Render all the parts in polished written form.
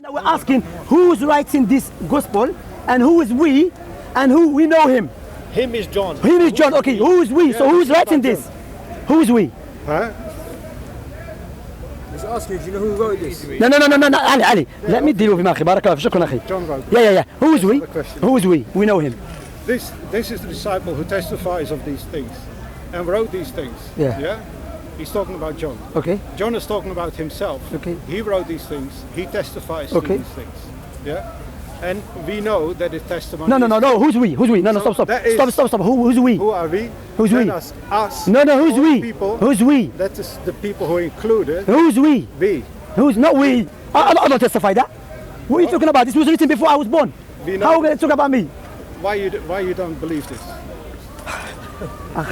Now we're asking who's writing this gospel and who is we and who we know him. Him is John. Him is John. Okay, who is we? So who's writing this? Who is we? Huh? He's asking, do you know who wrote this? No, Ali. Let me deal with him, akhi. Barakallah. Shukran, akhi. John wrote. Yeah. Who is we? Who is we? We know him. This is the disciple who testifies of these things and wrote these things. Yeah. He's talking about John. Okay. John is talking about himself. Okay. He wrote these things. He testifies to these things. Yeah. And we know that his testimony. No. Who's we? Who's we? No. Stop. Who's we? Who are we? Who's we? Us. No. Who's we? People. Who's we? That is the people who included. Who's we? We. Who's not we? I don't testify that. What are you talking about? This was written before I was born. How are we going to talk about me? Why you don't believe this?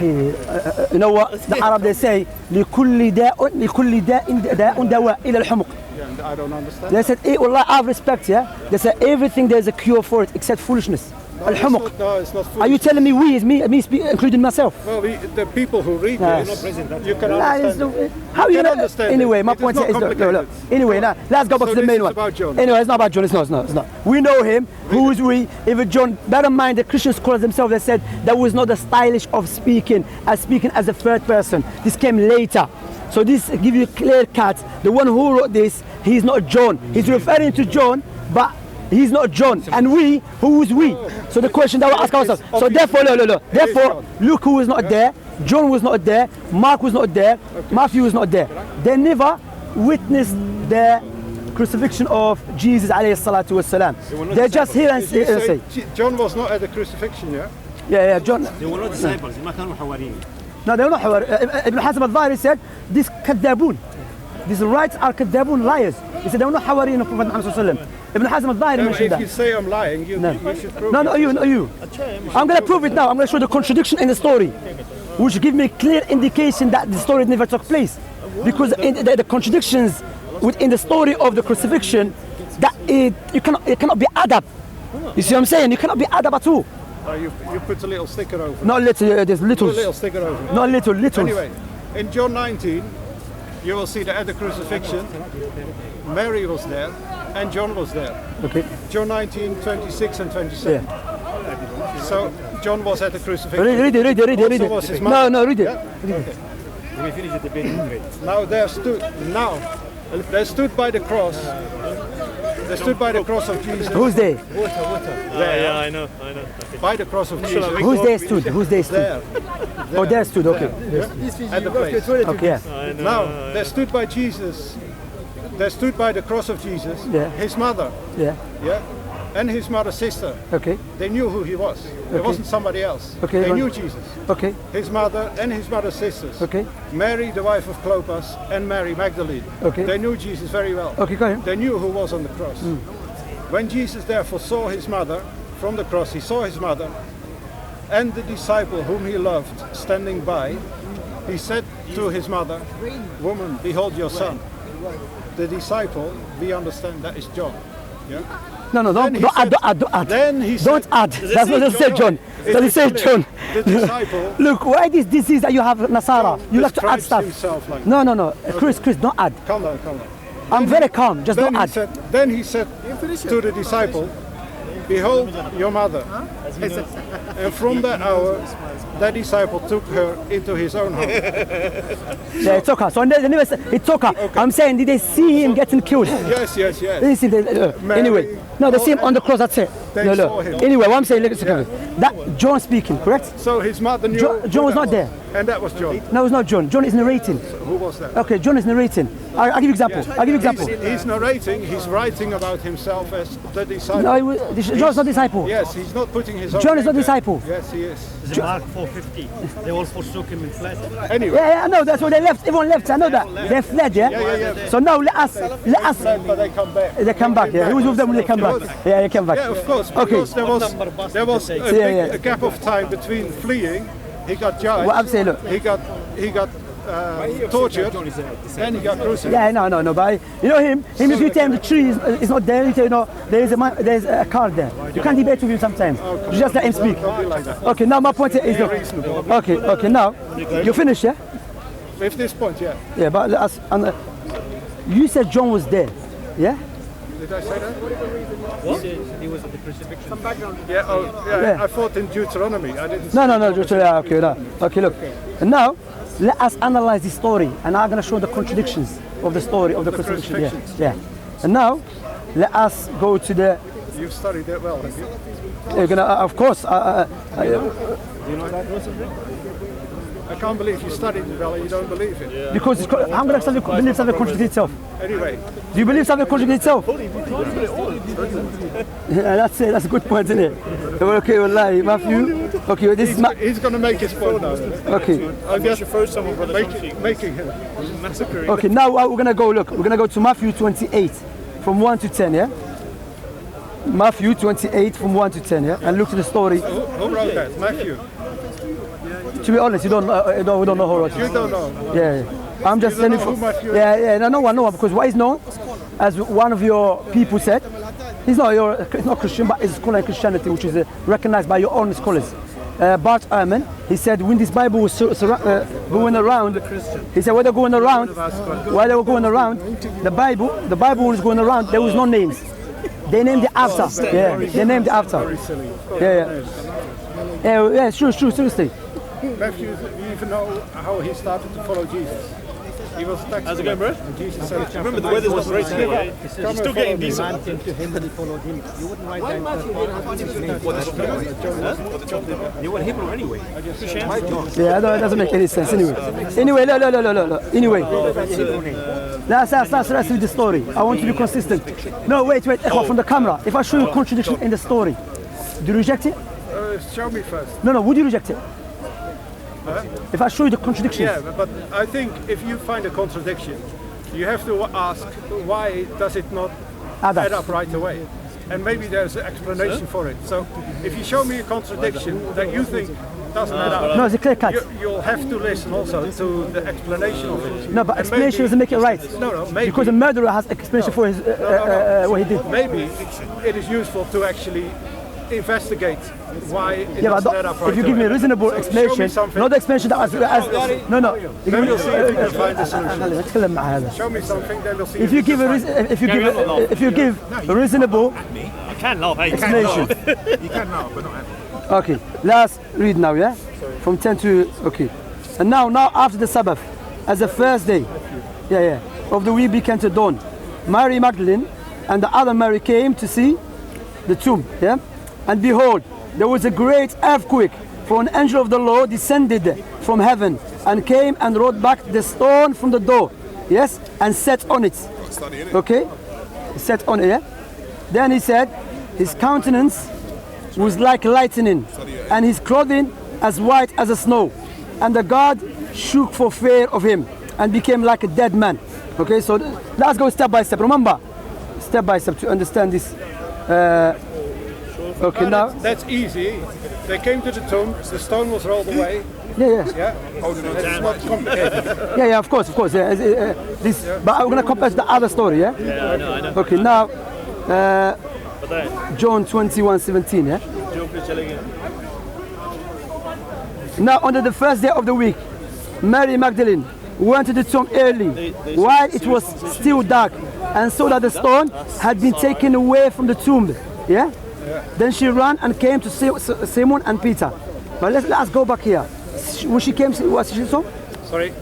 You know what the Arab they say لكل داء دواء إلى الحمق. Yeah, I don't understand. They said والله I have respect, yeah. They said everything there's a cure for it except foolishness. No, it's not foolishness. Are you telling me we is me including myself? Well, the people who read this, you can understand. How you can understand? Anyway, my point is look. Anyway, now let's go back to the main one. About John. Anyway, it's not about John. It's not. We know him. Who is we? Even John. Bear in mind, the Christian scholars themselves they said that was not the stylish of speaking as a third person. This came later. So this give you a clear cut. The one who wrote this, he's not John. He's referring to John, but he's not John. And we, who is we? So the question that we ask ourselves. So therefore, Therefore, Luke who was not there, John was not there, Mark was not there, Matthew was not there. They never witnessed the crucifixion of Jesus alayhi salatu wasalam. They're just here and say. John was not at the crucifixion, yeah? Yeah, John. They were not disciples. No, they were not حواري. Ibn Hazm al-Dhahiri said, these kadabun. These writers are kadabun, liars. He said they were not حواريين of Prophet Muhammad sallallahu alaihi wasallam. Ibn Hazm al-Dhahiri mentioned that. If you say I'm lying, you should prove it. No, you. I'm going to prove it now. I'm going to show the contradiction in the story, which give me a clear indication that the story never took place. Because in the contradictions within the story of the crucifixion, that it cannot be added up. You see what I'm saying? You cannot be added up at all. You put a little sticker over it. Not little, there's littles. Put a little sticker over it. Not little. Anyway, in John 19, you will see that at the crucifixion, Mary was there and John was there. Okay. John 19, 26 and 27. Yeah. So John was at the crucifixion. Read it. Also was his mother. No, read it. Yeah? Okay. We finish the debate. Now they stood by the cross. They stood by the cross of Jesus. Who's there? Yeah, I know. By the cross of Jesus. Who's there stood? There. Oh, there stood, okay. At the place. Okay, yeah. Now, they stood by Jesus. They stood by the cross of Jesus. Yeah. His mother. Yeah. And his mother's sister. Okay. They knew who he was. It wasn't somebody else. Okay. They knew Jesus. Okay. His mother and his mother's sisters. Okay. Mary, the wife of Clopas, and Mary Magdalene. Okay. They knew Jesus very well. Okay, go ahead. They knew who was on the cross. When Jesus therefore saw his mother from the cross, he saw his mother and the disciple whom he loved standing by. He said to his mother, "Woman, behold your son." The disciple, we understand that is John. Yeah? No, don't add. Then he said, Don't add. That's what it says, John. Does it say John? The disciple. Look, why this disease that you have, Nasara? You like to add stuff. No. Chris, don't add. Calm down. I'm very calm. Just don't add. Then he said to the disciple, "Behold your mother." And from that hour, that disciple took her into his own home. Yeah, it took her. So they never said it took her. Okay. I'm saying, did they see him getting killed? Yes. They see anyway, no, they see him on the cross. That's it. Saw him. Anyway, what I'm saying, that John speaking, correct? So his mother knew. John was not there. And that was John. No, it's not John. John is narrating. So who was that? Okay, John is narrating. I'll give you example. He's narrating. He's writing about himself as the disciple. No, John's not disciple. Yes, he's not putting his own. John is not disciple. Yes, he is. Mark 4:50. They all forsook him in flesh. Anyway. Yeah, I know. That's why they left. Everyone left. I know that. They fled. Yeah. So now let us. But they come back. They come back. Yeah. Who's with them when they come back? Yeah, they come back. Yeah, of course. Okay. Because there was a gap of time between fleeing. He got judged. Well, I'm saying, look. He got tortured. Then he got crucified. Yeah, no. But you know him. If you tell him the tree is not there, you know there's a car there. You can't debate with him sometimes. You just let him speak. Okay. Now my point is, look. Okay. Now you finish, yeah? With this point, yeah. Yeah, but let us. You said John was there, yeah? Did I say that? What? He was at the crucifixion. Yeah, I thought in Deuteronomy. I didn't. No. Just okay, no. Okay, look. And now, let us analyze the story, and I'm going to show the contradictions of the story of the crucifixion. Yeah. And now, let us go to the. You've studied that well, have you? You're gonna, of course. Do you know that? I can't believe you studied it well and you don't believe it. Yeah. Because I'm going to believe something contradicts itself. Anyway. Do you believe something contradicts itself? Yeah, that's it. That's a good point, isn't it? Okay, wallahi, Matthew. Okay, this he's going to make his point now. Okay. I guess you first some of Brother Shamsi. Making him. Massacring. Okay, now we're going to go, look. We're going to go to Matthew 28 from 1 to 10, yeah? Matthew 28 from 1 to 10, yeah? And look to the story. Who wrote that? Matthew? To be honest, we don't know who wrote it. You don't know? Yeah. I'm just telling you. Yeah, no one, because what is known, as one of your people said, it's not Christian, but it's called Christianity, which is recognized by your own scholars. Bart Ehrman, he said when this Bible was going around, he said while they were going around, the Bible was going around, there was no names. They named it after. Yeah, they named it after. Very silly. Yeah, sure, seriously. Matthew, you even know how he started to follow Jesus. He was a tax How's it going, bro? And Jesus said, remember the weather was great today. He's still getting decent. Man came to him and he followed him. You wouldn't write down You were Hebrew anyway. Yeah, it doesn't make any sense anyway. Anyway, no. Anyway, let's read the story. I want to be consistent. No, wait, from the camera. If I show you contradiction in the story, do you reject it? show me first. No, would you reject it? If I show you the contradictions. Yeah, but I think if you find a contradiction, you have to ask why does it not add up right away? And maybe there's an explanation for it. So if you show me a contradiction that you think doesn't add up, no, it's a clear cut. You'll have to listen also to the explanation of it. No, but explanation doesn't make it right. No, maybe. Because a murderer has explanation for his what he did. Maybe it is useful to actually investigate why it doesn't add up right if you give me a reasonable explanation, not the explanation that no. Then we'll see if we can find a solution. Show me something, then we'll see. If you give a reasonable explanation. You can now, but not. Okay, let's read now, yeah? From 10 to, okay. And now after the Sabbath, as the first day, of the week began to dawn, Mary Magdalene and the other Mary came to see the tomb, yeah? And behold, there was a great earthquake, for an angel of the Lord descended from heaven and came and rolled back the stone from the door, yes? And sat on it, okay? Sat on it, yeah? Then he said, his countenance was like lightning, and his clothing as white as the snow. And the guard shook for fear of him and became like a dead man. Okay, so let's go step by step. Remember, step by step to understand this. Okay, now that's easy. They came to the tomb. The stone was rolled away. Yeah. It's not complicated. Yeah, of course. Yeah, but I'm gonna compare to the other story. Yeah. Yeah, I know. Okay, now. John 21:17, yeah? Now on the first day of the week, Mary Magdalene went to the tomb early, while it was still dark, and saw that the stone had been taken away from the tomb. Yeah? Then she ran and came to Simon and Peter. But let's go back here. When she came, what she saw? Sorry.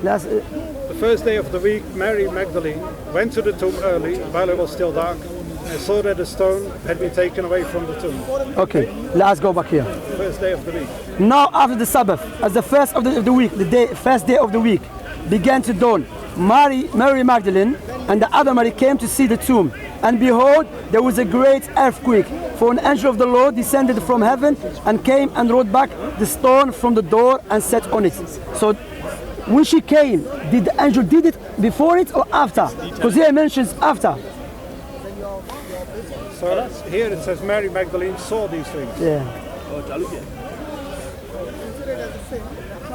The first day of the week, Mary Magdalene went to the tomb early, while it was still dark, and saw that the stone had been taken away from the tomb. Okay, let's go back here. First day of the week. Now after the Sabbath, as the first of the week, first day of the week, began to dawn, Mary Magdalene and the other Mary came to see the tomb. And behold, there was a great earthquake, for an angel of the Lord descended from heaven and came and rolled back the stone from the door and sat on it. So when she came, did the angel did it before it or after? Because here it mentions after. So here it says Mary Magdalene saw these things. Yeah.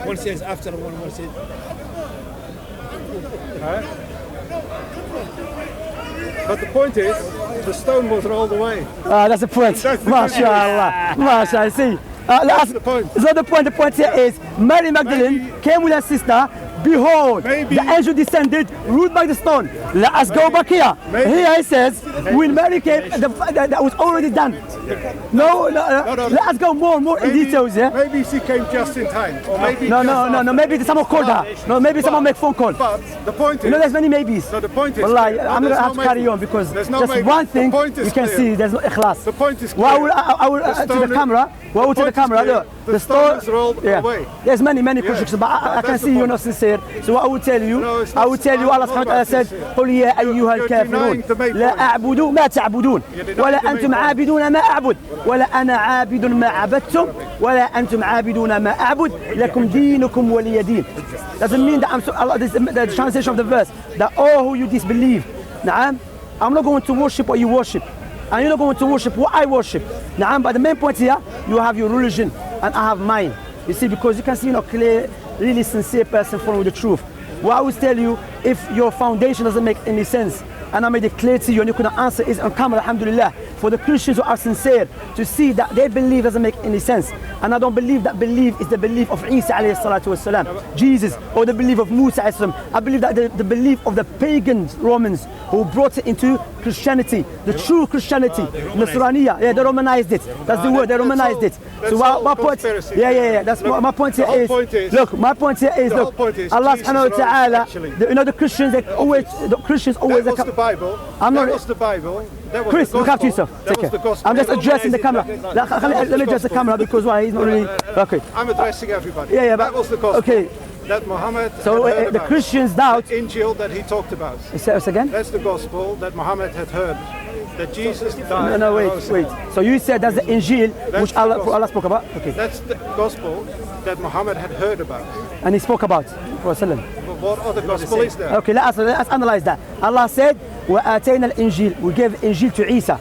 One says after, one says. But the point is, the stone was rolled away. That's the point. MashaAllah. See. That's the point. So the point here is Mary Magdalene came with her sister, behold, Maybe- the angel descended, ruled by the stone. Let us go back here. Maybe- Here he says, when Mary came, that was already done. No, let us go more in details, yeah? Maybe she came just in time. Or maybe No, just after. maybe someone called her. No, maybe someone make phone call. But the point is, There's many maybes. no, the point is, Wallahi, no, I'm going there's to have no to carry maybe. on because There's no just maybe. one The thing point is you can clear. see, there's no ikhlas. the point is Well, clear. I will to the stone- camera. Well, to the point is camera. clear. Look, The stone is rolled away. There's many contradictions, but I can that's see the you're point. not sincere. So what I will tell you, No, it's I not- will tell you, Allah it's subhanahu not wa ta'ala about said, sincere. قل يا أيها You're الكافرون denying the main لا point. أعبد ما تعبدون denying ولا the main أنتم point. عابدون ما أعبد ولا أنا عابد ما عبدتم ولا أنتم عابدون ما أعبد لكم دينكم ولي دين. Doesn't mean that this is the translation of the verse that all who you disbelieve. Naam, I'm not going to worship what you worship, and you're not going to worship what I worship. Naam, but the main point here, you have your religion and I have mine. You see, because you can see, clear, really sincere person following the truth. What I will tell you, if your foundation doesn't make any sense, and I made it clear to you and you couldn't answer, is on camera, alhamdulillah, for the Christians who are sincere to see that their belief doesn't make any sense. And I don't believe that belief is the belief of Isa alayhi salatu wasalam, Jesus, or the belief of Musa alayhi salam. I believe that the belief of the pagans, Romans, who brought it into Christianity, the true Christianity, Nasraniya, they Romanized it. That's the word, they Romanized it. So my point, that's my point here is, look, my point here is, look, Allah subhanahu wa ta'ala, the Christians, the Christians always, That was the Bible. I'm not- That was the Bible. That was Chris, the look after gospel. yourself. That Take was care. the gospel. I'm just addressing the camera. Let me address the camera because why? He's not really. Okay. I'm addressing everybody. Yeah, that but was the gospel. okay. That Muhammad So had heard the about. Christians doubt. Injil that he talked about. Say us again. That's the gospel that Muhammad had heard. That Jesus died. No, and rose wait. again. So you said that's the Injil which the gospel. Allah spoke about. Okay. That's the gospel that Muhammad had heard about. And he spoke about. Prophet. But what other gospel is there? Okay, let us analyze that. Allah said, وَآتَيْنَا الْإِنْجِيلِ. We gave Injil to Isa.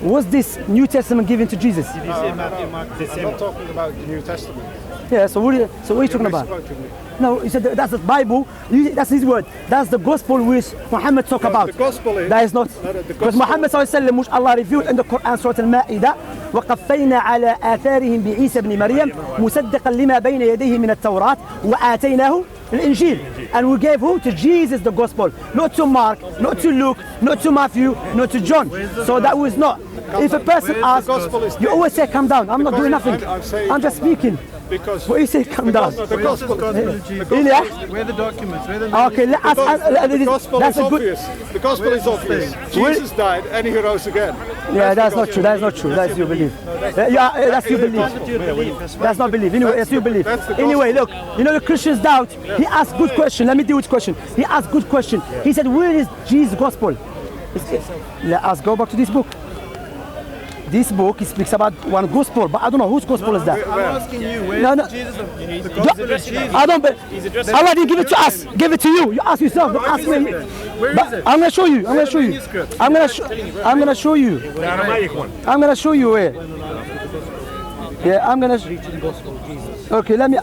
Was this New Testament given to Jesus? I'm not talking about the New Testament. Yeah. So what are you talking about? Misquoting me. No, he said that's the Bible. That's his word. That's the gospel which Muhammad talked about. The gospel is. That is not. No, the Because gospel- Muhammad sallallahu alaihi wasallam, which Allah revealed in the Quran, Surah Al-Ma'idah, وقفينا على آثارهم بعيسى بن مريم مصدقا لما بين يديه من التوراة وآتيناه الإنجيل. And we gave who? To Jesus the gospel. Not to Mark, not to Luke, not to Matthew, not to John. So that was not. If a person asks, gospel is you always say calm down. I'm not doing nothing. I'm saying I'm just calm down. speaking. Because What you say calm down? the gospel. Yeah? Where are the documents? Where are the Okay, let us. The gospel That's is a good. obvious. The gospel is obvious. Jesus died and he rose again. Yeah, that's not true. That's not true. That's your belief. Yeah, that's your belief. That's not belief. Anyway, that's your belief. That's the gospel. Anyway, look, the Christians doubt. He asked good question. Let me deal with question. He asked good question. He said, where is Jesus' gospel? Let us go back to this book. This book speaks about one gospel, but I don't know whose gospel is that. I'm asking you, where No, no. is Jesus? The gospel of Jesus. I don't. Allah didn't give it to us. Give it to you. You ask yourself. Don't ask me. Where But is it? I'm gonna show you. I'm gonna show you. Manuscript. I'm gonna show you. I'm gonna show you where. Yeah, I'm gonna. Okay, let me.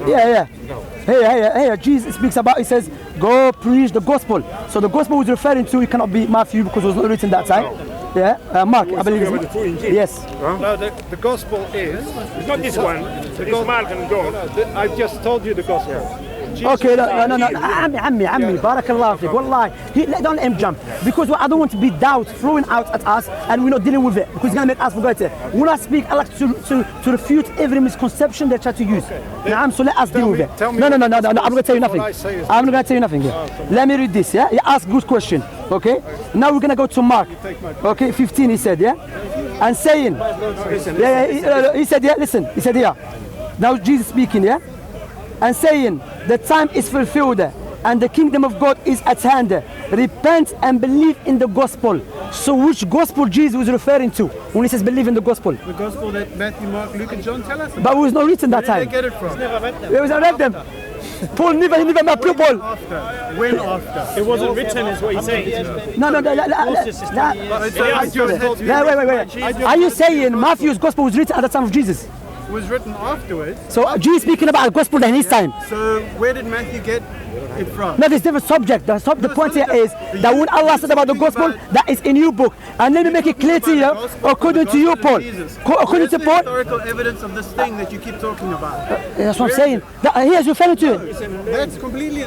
Yeah. Hey, Jesus speaks about. He says, "Go preach the gospel." So the gospel was referring to. It cannot be Matthew because it was not written that time. Yeah, Mark, I believe. Yes. No, the gospel is. It's not this one. It's Mark and John. I just told you the gospel. Jesus Okay, died. no. عمي بارك الله فيك والله. Don't let him jump because I don't want to be doubt thrown out at us and we're not dealing with it because it's gonna make us forget it. When I speak, I like to refute every misconception they try to use. So let us deal with it. tell me No. what- I'm not gonna tell you nothing. what I say is- I'm not gonna tell you nothing. Let me read this. Yeah, he asked good question. Okay. Now we're gonna go to Mark. Okay, 15. He said, yeah, and saying, he said, yeah. Listen, he said, yeah. Now Jesus speaking, yeah. And saying, the time is fulfilled and the kingdom of God is at hand. Repent and believe in the gospel. So which gospel Jesus was referring to when he says believe in the gospel? The gospel that Matthew, Mark, Luke, and John tell us about. But it was not written that Where did time. they get it from? It was not read them. Paul never met Paul. After. When after? It wasn't written, is what he's saying. No. Wait. Are you saying Matthew's gospel was written at the time of Jesus? was written afterwards. So Jesus speaking about the gospel in his time. So where did Matthew get it from? No, there's different subject. The point here is that when Allah said about the gospel, that is in your book. And let me make it clear to you, according to you, Paul. According to Paul. Historical evidence of this thing that you keep talking about. That's what I'm saying. Here's referring to it. That's completely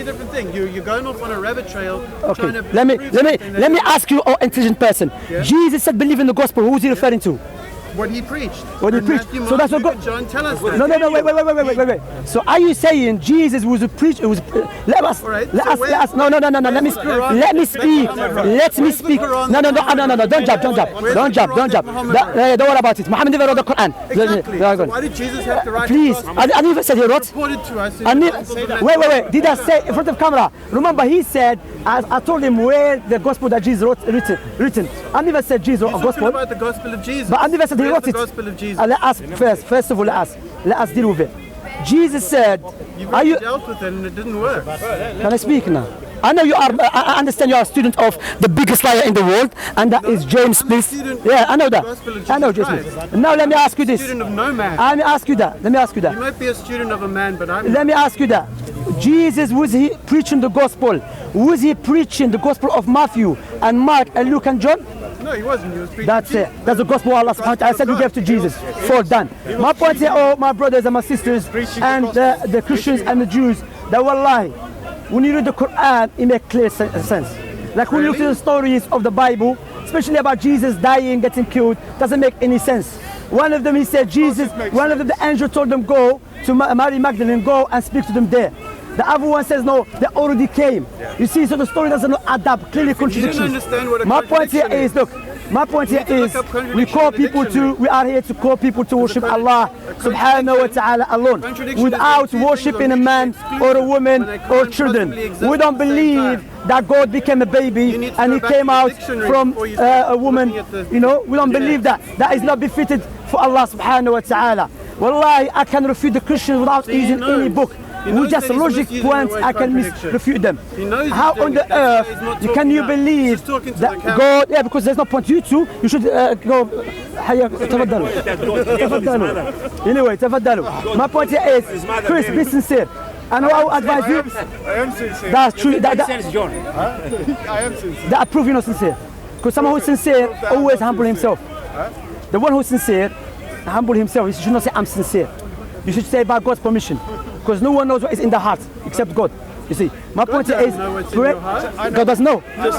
different thing. You're going off on a rabbit trail. Okay. Trying to Let me prove ask you, oh, intelligent person. Yeah? Jesus said, believe in the gospel. Who is he referring to? what he preached. What he And preached. Matthew, So Mark, that's what Luke, God. and John tell us that. No, wait. So are you saying Jesus was a preacher? Let us. All right, Let so us. where- Let us. No. Let me speak. Quran? Let me speak. Let me speak. No. Don't jump. Don't worry about it. Muhammad never wrote the Quran. Exactly. So why did Jesus have to write Please. the gospel? I never said he wrote. Reported to us in I the mean, Gospels of wait. Did I say in front of camera? Remember, he said, I told him where the gospel that Jesus wrote written. I never said Jesus wrote a You're talking gospel, about the gospel of Jesus. but I never said he Where's wrote the it. gospel of Jesus. Let us first of all, let us deal with it. Jesus said, You've are already you? dealt with it and it didn't work. Can I speak now? I know you are. I understand you are a student of the biggest liar in the world, and that is James I'm a Smith. student Yeah, of I know the that. gospel of I know Jesus James Christ. Smith. Now let me ask you this. Student of no man. Let me ask you that. You might be a student of a man, but I'm Let me ask you that. Jesus, was he preaching the gospel? Was he preaching the gospel of Matthew and Mark and Luke and John? no, he wasn't. He was preaching. That's it. That's the gospel Allah subhanahu wa ta'ala said we gave to Jesus. For done. My point here, oh my brothers and my sisters, and the Christians and the Jews, that wallahi, when you read the Quran, it makes clear sense. Like when you look at the stories of the Bible, especially about Jesus dying, getting killed, doesn't make any sense. One of them, he said, one of them, the angel told them, go to Mary Magdalene, go and speak to them there. The other one says, no, they already came. You see, so the story doesn't add up, clearly contradictions. understand what a My point here contradiction is, look, my point here need to is, look up we call people contradiction. we are here to call people to worship Allah subhanahu wa ta'ala alone, contradiction is without when two things worshipping are a man mutually or a woman when they or can't children. possibly exist We don't at the same believe that God became a You baby need to and go he back to came the out dictionary from before you start a woman. looking at the- You know, we don't believe that. That is not befitted for Allah subhanahu wa ta'ala. Wallahi, I can refute the Christians without See, he using any knows. book. He knows With just that he's logic misusing the points, word I can contradiction. refute them. He knows he's How doing on it. the That's why earth he's not can talking you now. believe He's just talking to that the camera. God? Yeah, because there's no point. You two, you should go. تفضلوا. Anyway, تفضلوا. My point here is, first, be sincere. And I will advise you. I am sincere. That's true. I am sincere. That I prove you're not sincere. Because someone who's sincere always humble himself. The one who's sincere, humble himself. You should not say I'm sincere. You should say by God's permission. Because no one knows what is in the heart except God. You see, my point here is, doesn't know what's in your heart. God doesn't know. That's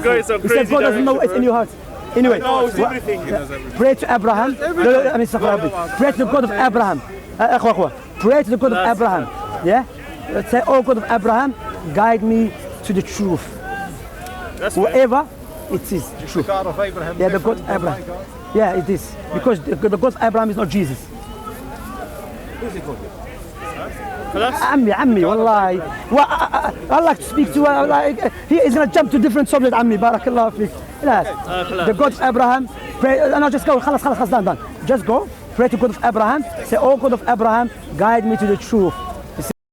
going so He crazy. said God doesn't know what's in your heart. Anyway, Everything. pray to Abraham. I mean, pray to the God of Abraham. Pray to the God of Abraham. Yeah? Say, oh God of Abraham, guide me to the truth. That's fair. Whoever it is, the truth. God of Abraham. Yeah, the God different of than Abraham. my God. Yeah, it is. Because the God of Abraham is not Jesus. عمي والله I like to speak to he is going to jump to different subject عمي بارك الله فيك the God of Abraham pray no just go خلاص done just go pray to God of Abraham say oh God of Abraham guide me to the truth